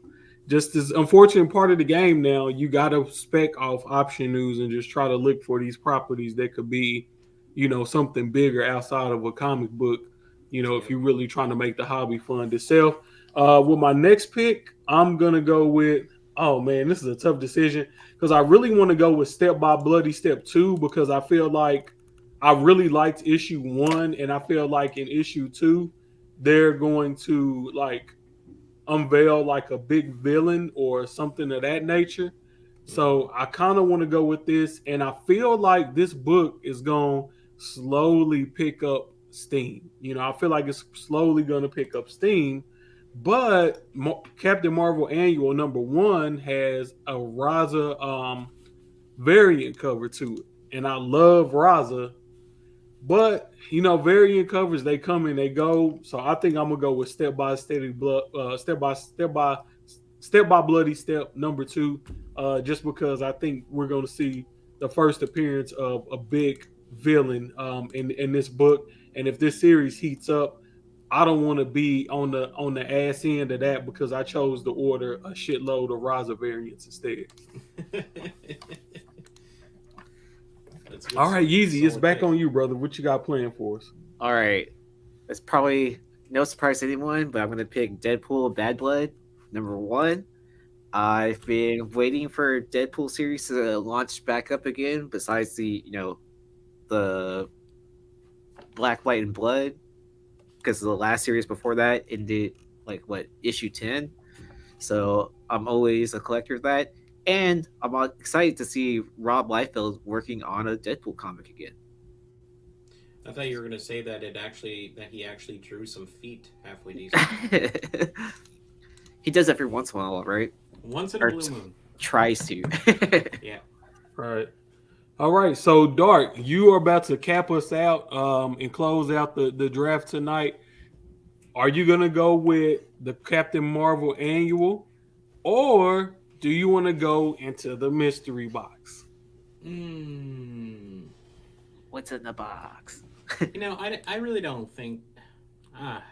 Speaker 1: Just as unfortunate part of the game now, you got to spec off option news and just try to look for these properties that could be, something bigger outside of a comic book. If
Speaker 2: Yep.
Speaker 1: you're really trying to make the hobby fund itself. With my next pick, I'm gonna go with. Oh man, this is a tough decision because I really want to go with Step by Bloody Step 2 because I feel like I really liked issue 1, and I feel like in issue 2, they're going to like unveil like a big villain or something of that nature.
Speaker 2: Mhm.
Speaker 1: So I kind of want to go with this, and I feel like this book is going to slowly pick up steam. I feel like it's slowly going to pick up steam. But Captain Marvel Annual #1 has a Raza variant cover to it, and I love Raza, but variant covers they come and they go. So I think I'm gonna go with step by bloody step #2, just because I think we're gonna see the first appearance of a big villain in this book. And if this series heats up, I don't want to be on the ass end of that because I chose to order a shitload of Raza variants instead.
Speaker 2: That's good.
Speaker 1: All right, Yeezy, it's
Speaker 2: Solid
Speaker 1: back
Speaker 2: pick.
Speaker 1: on you, brother. What you got planned for us?
Speaker 3: All right, it's probably no surprise to anyone, but I'm gonna pick Deadpool Bad Blood #1. I've been waiting for Deadpool series to launch back up again. Besides the Black, White, and Blood, because the last series before that ended like what issue 10. So I'm always a collector of that, and I'm excited to see Rob Liefeld working on a Deadpool comic again.
Speaker 2: I thought you were gonna say that he actually drew some feet halfway decent.
Speaker 3: He does every once in a while, right?
Speaker 2: Once in a
Speaker 3: Or
Speaker 2: blue moon.
Speaker 3: tries to.
Speaker 2: Yeah.
Speaker 1: All right. So, Dark, you are about to cap us out and close out the draft tonight. Are you gonna go with the Captain Marvel annual, or do you want to go into the mystery box?
Speaker 2: Mm.
Speaker 3: What's in the box?
Speaker 2: I really don't think. Ah,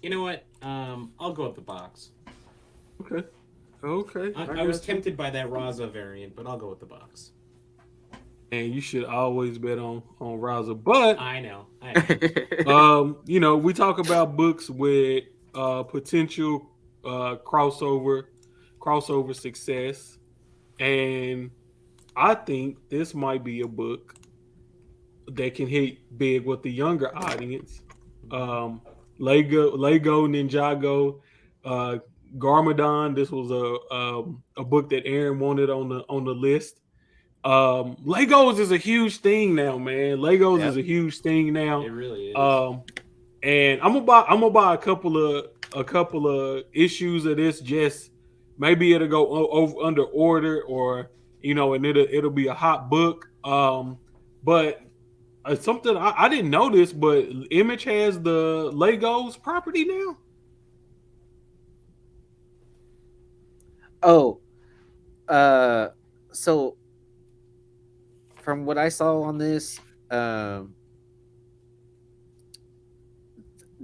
Speaker 2: you know what? I'll go with the box.
Speaker 1: Okay. Okay.
Speaker 2: I was tempted by that Raza variant, but I'll go with the box.
Speaker 1: And you should always bet on Raza. But
Speaker 2: I know. I know.
Speaker 1: we talk about books with potential crossover success, and I think this might be a book that can hit big with the younger audience. Um, Lego Ninjago, uh, Garmadon. This was a book that Aaron wanted on the list. Legos is a huge thing now, man. Legos is
Speaker 3: Yep.
Speaker 1: a huge thing
Speaker 2: It
Speaker 1: now.
Speaker 2: really is.
Speaker 1: And I'm gonna buy a couple of issues of this. Just maybe it'll go over under order, or and it'll be a hot book. But something I didn't know this, but Image has the Legos property now.
Speaker 3: Oh, so from what I saw on this,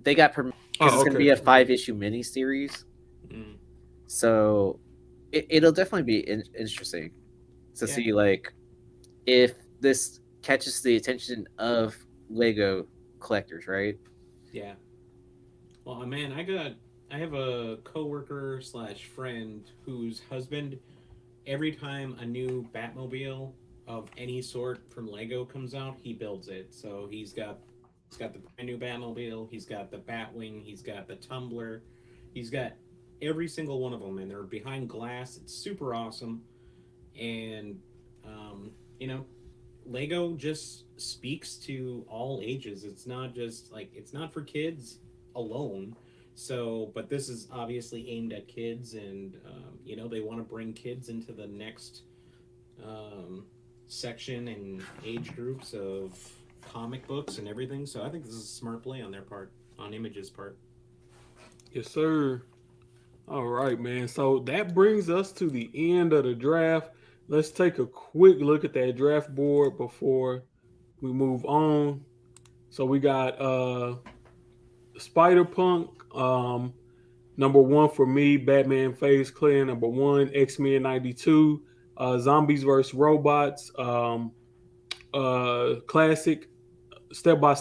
Speaker 3: they got permission because it's going to be a 5-issue miniseries.
Speaker 2: Mm.
Speaker 3: So it'll definitely be interesting to see like if this catches the attention of Lego collectors, right?
Speaker 2: Yeah. Well, man, I have a coworker / friend whose husband, every time a new Batmobile of any sort from Lego comes out, he builds it. So he's got the brand new Batmobile, he's got the Batwing, he's got the Tumbler, he's got every single one of them, and they're behind glass. It's super awesome, and you know, Lego just speaks to all ages. It's not just like it's not for kids alone. So, but this is obviously aimed at kids, and they want to bring kids into the next um, section and age groups of comic books and everything. So, I think this is a smart play on their part, on Image's part.
Speaker 1: Yes, sir. All right, man. So that brings us to the end of the draft. Let's take a quick look at that draft board before we move on. So we got Spider Punk, number one for me, Batman Phase Clear, number one, X-Men 92, Zombies vs. Robots, classic, step by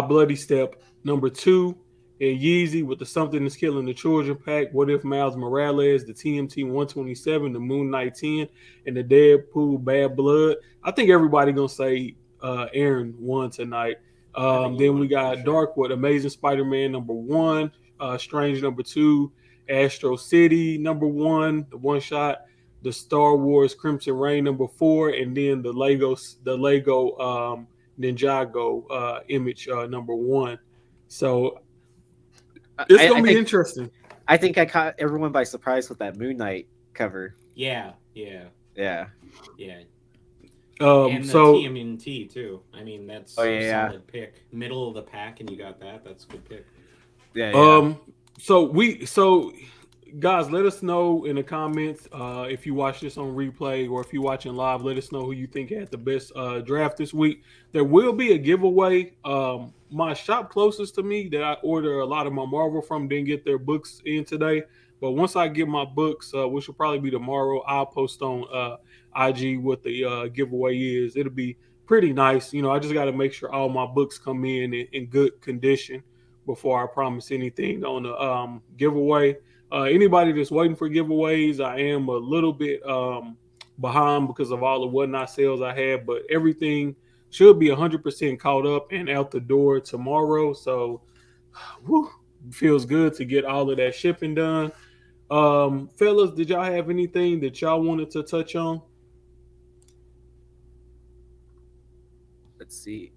Speaker 1: Bloody Step, number two, and Yeezy with the Something That's Killing the Children pack. What If Miles Morales, the TMT 127, the Moon Knight 10, and the Deadpool Bad Blood. I think everybody gonna say Aaron won tonight. Then we got Darkwood, Amazing Spider-Man number one, Strange number two, Astro City number one, the one shot, the Star Wars Crimson Reign number four, and then the Lego Ninjago image number one. So it's gonna be interesting.
Speaker 3: I think I caught everyone by surprise with that Moon Knight cover.
Speaker 2: Yeah.
Speaker 3: Yeah.
Speaker 2: And the
Speaker 1: So
Speaker 2: TMNT too. I mean, that's a solid pick. Middle of the pack, and you got that. That's a good pick.
Speaker 3: Yeah.
Speaker 1: So guys, let us know in the comments if you watch this on replay or if you're watching live. Let us know who you think had the best draft this week. There will be a giveaway. My shop closest to me that I order a lot of my Marvel from didn't get their books in today. But once I get my books, which will probably be tomorrow, I'll post on IG what the giveaway is. It'll be pretty nice. I just got to make sure all my books come in good condition before I promise anything on the giveaway. Anybody that's waiting for giveaways, I am a little bit behind because of all the whatnot sales I had, but everything should be 100% caught up and out the door tomorrow. So, feels good to get all of that shipping done. Fellas, did y'all have anything that y'all wanted to touch on?
Speaker 3: Let's see.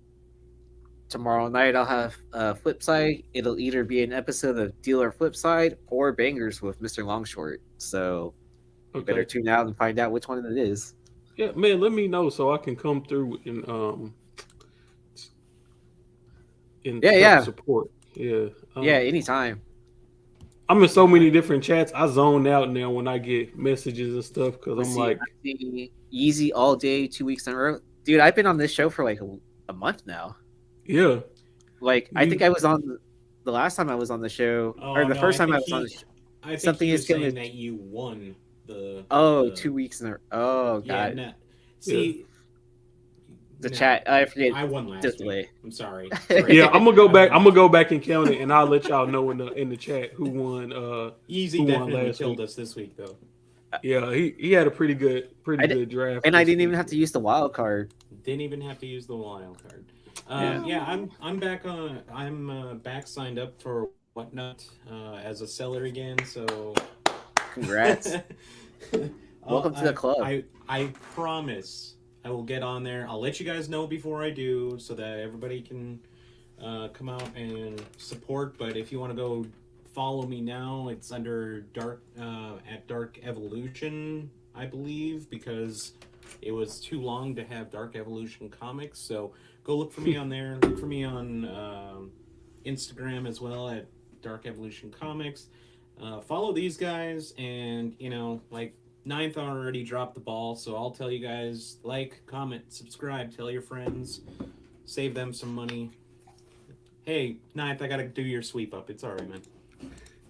Speaker 3: Tomorrow night I'll have Flipside. It'll either be an episode of Dealer Flipside or Bangers with Mr. Longshort. So you better tune out and find out which one it is.
Speaker 1: Yeah, man, let me know so I can come through and and
Speaker 3: Yeah,
Speaker 1: help
Speaker 3: yeah,
Speaker 1: support. Yeah.
Speaker 3: yeah. Anytime.
Speaker 1: I'm in so many different chats. I zone out now when I get messages and stuff because
Speaker 3: Let's
Speaker 1: I'm
Speaker 3: see.
Speaker 1: like,
Speaker 3: I see Easy all day, 2 weeks in a row. Dude, I've been on this show for like a month now.
Speaker 1: yeah,
Speaker 3: Like, I think
Speaker 1: you,
Speaker 3: I was on the last time I was on the show, or
Speaker 2: Oh
Speaker 3: the
Speaker 2: no,
Speaker 3: first time I was on the show.
Speaker 2: I think
Speaker 3: Something
Speaker 2: he
Speaker 3: is
Speaker 2: was
Speaker 3: killing.
Speaker 2: saying that you won
Speaker 3: Oh,
Speaker 2: the
Speaker 3: 2 weeks in a. Oh,
Speaker 2: yeah.
Speaker 3: God.
Speaker 2: No,
Speaker 1: yeah,
Speaker 2: see,
Speaker 3: The
Speaker 2: no,
Speaker 3: chat. I forget.
Speaker 2: I won last
Speaker 3: Just
Speaker 2: week.
Speaker 3: way.
Speaker 2: I'm sorry.
Speaker 1: yeah. I'm gonna go
Speaker 2: I
Speaker 1: back.
Speaker 2: won
Speaker 1: I'm gonna
Speaker 2: last
Speaker 1: go
Speaker 2: week.
Speaker 1: back and count it, and I'll let y'all know in the chat
Speaker 2: Easy
Speaker 1: who won
Speaker 2: definitely
Speaker 1: last
Speaker 2: killed
Speaker 1: week.
Speaker 2: us this week though.
Speaker 1: Yeah, he had a pretty
Speaker 3: I did,
Speaker 1: good draft
Speaker 3: and I
Speaker 1: this
Speaker 3: didn't even
Speaker 1: week.
Speaker 3: have to use the wild card.
Speaker 2: Didn't even have to use the wild card.
Speaker 3: Yeah.
Speaker 2: Yeah, I'm back on. I'm back signed up for Whatnot as a seller again. So
Speaker 3: Congrats. Welcome to the club.
Speaker 2: I promise I will get on there. I'll let you guys know before I do, so that everybody can come out and support. But if you want to go follow me now, it's under Dark Evolution, I believe, because it was too long to have Dark Evolution comics. So go look for me on there. Look for me on Instagram as well at Dark Evolution Comics. Follow these guys, and like Ninth already dropped the ball, so I'll tell you guys: like, comment, subscribe, tell your friends, save them some money. Hey, Ninth, I gotta do your sweep up. It's alright, man.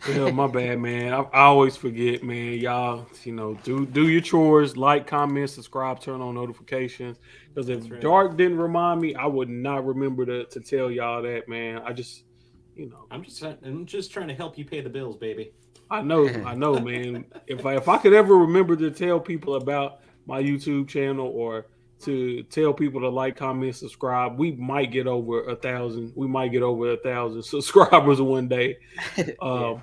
Speaker 1: Yeah, my bad, man. I always forget, man. Y'all, do your chores, like, comment, subscribe, turn on notifications. Because if
Speaker 2: That's right.
Speaker 1: Dark didn't remind me, I would not remember to tell y'all that, man. I just,
Speaker 2: I'm just trying to help you pay the bills, baby.
Speaker 1: I know, man. If I could ever remember to tell people about my YouTube channel or to tell people to like, comment, subscribe, we might get over 1,000. We might get over 1,000 subscribers one day.
Speaker 3: Yeah.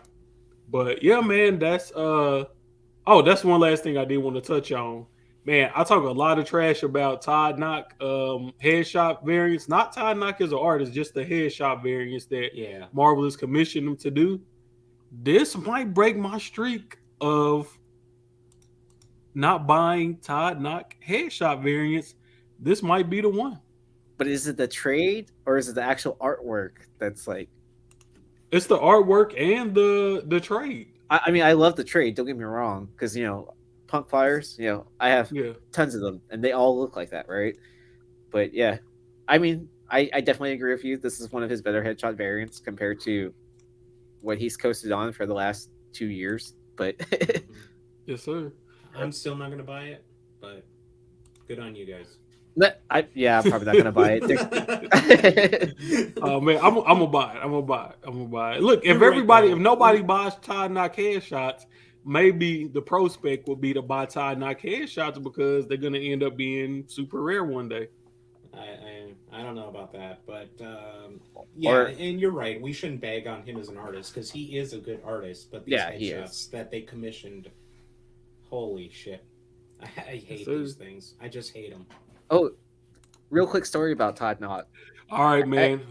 Speaker 1: But yeah, man, that's that's one last thing I did want to touch on. Man, I talk a lot of trash about Todd Knock headshot variants. Not Todd Knock as an artist, just the headshot variants that
Speaker 2: Yeah.
Speaker 1: Marvel has commissioned them to do. This might break my streak of not buying Todd Knock headshot variants. This might be the one.
Speaker 3: But is it the trade or is it the actual artwork that's like?
Speaker 1: It's the artwork and the trade.
Speaker 3: I mean, I love the trade. Don't get me wrong, because Punk Flyers. I have
Speaker 1: Yeah.
Speaker 3: tons of them, and they all look like that, right? But yeah, I mean, I definitely agree with you. This is one of his better headshot variants compared to what he's coasted on for the last 2 years. But
Speaker 1: Yes, sir.
Speaker 2: I'm still not gonna buy it, but good on you guys.
Speaker 3: I'm probably not gonna buy it.
Speaker 1: Oh man, I'm gonna buy it. I'm gonna buy it. Look, if
Speaker 2: You're right, though.
Speaker 1: nobody buys Todd Knock headshots, maybe the prospect will be to buy Todd Knock headshots because they're gonna end up being super rare one day.
Speaker 2: I don't know about that, but yeah,
Speaker 3: Or-
Speaker 2: and you're right. We shouldn't bag on him as an artist because he is a good artist. But these
Speaker 3: Yeah, he
Speaker 2: headshots that they commissioned, holy shit! I hate
Speaker 1: sir.
Speaker 2: these things. I just hate them.
Speaker 3: Oh, real quick story about Todd Knott.
Speaker 1: All right, man.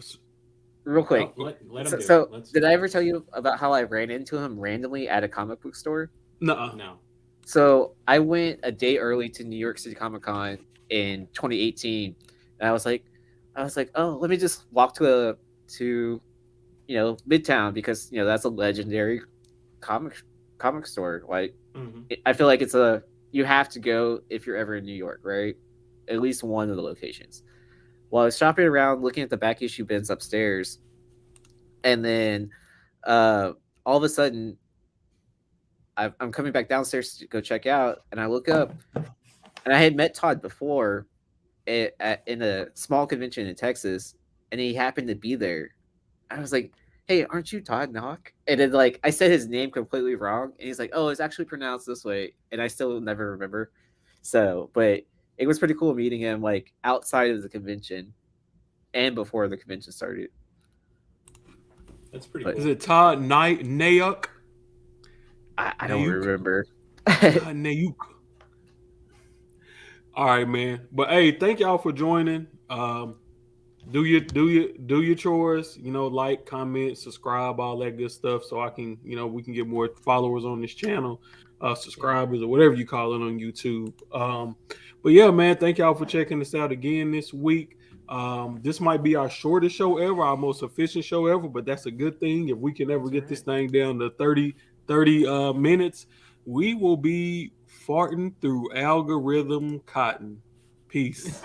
Speaker 3: Real quick.
Speaker 2: Let him
Speaker 3: So,
Speaker 2: do
Speaker 3: so
Speaker 2: it. Let's
Speaker 3: did I ever tell you about how I ran into him randomly at a comic book store?
Speaker 1: Nuh-uh.
Speaker 2: No.
Speaker 3: So I went a day early to New York City Comic Con in 2018, and I was like, oh, let me just walk to Midtown because that's a legendary comic store. Like I feel like you have to go if you're ever in New York, right? At least one of the locations. While I was shopping around, looking at the back issue bins upstairs, and then all of a sudden, I'm coming back downstairs to go check out, and I look up, and I had met Todd before in a small convention in Texas, and he happened to be there. I was like, "Hey, aren't you Todd Knock?" And then I said his name completely wrong, and he's like, "Oh, it's actually pronounced this way," and I still never remember. So, but it was pretty cool meeting him outside of the convention and before the convention started.
Speaker 2: That's pretty
Speaker 3: But-
Speaker 2: cool.
Speaker 1: Is it Todd Nayuk?
Speaker 3: I don't
Speaker 1: Nayuk?
Speaker 3: remember.
Speaker 1: Todd Nayuk. All right, man. But hey, thank y'all for joining. Do your chores. Like, comment, subscribe, all that good stuff, so I can we can get more followers on this channel, subscribers or whatever you call it on YouTube. But yeah, man, thank y'all for checking us out again this week. This might be our shortest show ever, our most efficient show ever, but that's a good thing. If we can ever get this thing down to 30 minutes, we will be farting through algorithm cotton. Peace.